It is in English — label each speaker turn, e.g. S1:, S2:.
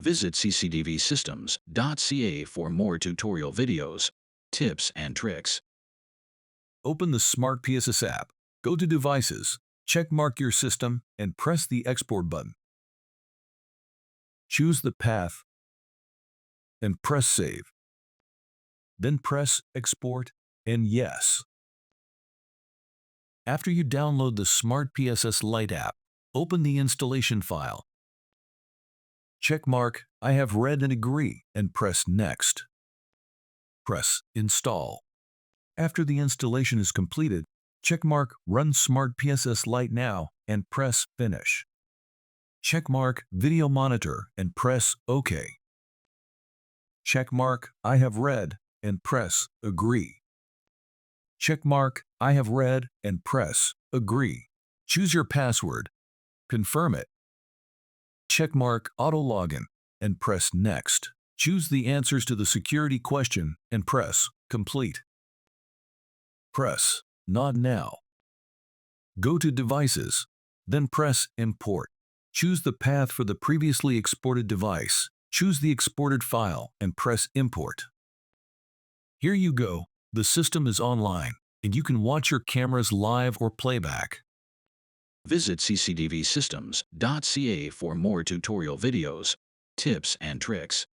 S1: Visit CctvSystems.ca for more tutorial videos, tips and tricks.
S2: Open the Smart PSS app, go to Devices, checkmark your system, and press the Export button. Choose the path and press Save. Then press Export and Yes. After you download the Smart PSS Lite app, open the installation file. Checkmark I have read and agree and press Next. Press Install. After the installation is completed, checkmark Run Smart PSS Lite now and press Finish. Checkmark Video Monitor and press OK. Checkmark I have read and press Agree. Checkmark I have read and press Agree. Choose your password. Confirm it. Checkmark Auto Login and press Next. Choose the answers to the security question and press Complete. Press Not Now. Go to Devices, then press Import. Choose the path for the previously exported device. Choose the exported file and press Import. Here you go. The system is online, and you can watch your cameras live or playback.
S1: Visit CctvSystems.ca for more tutorial videos, tips and tricks.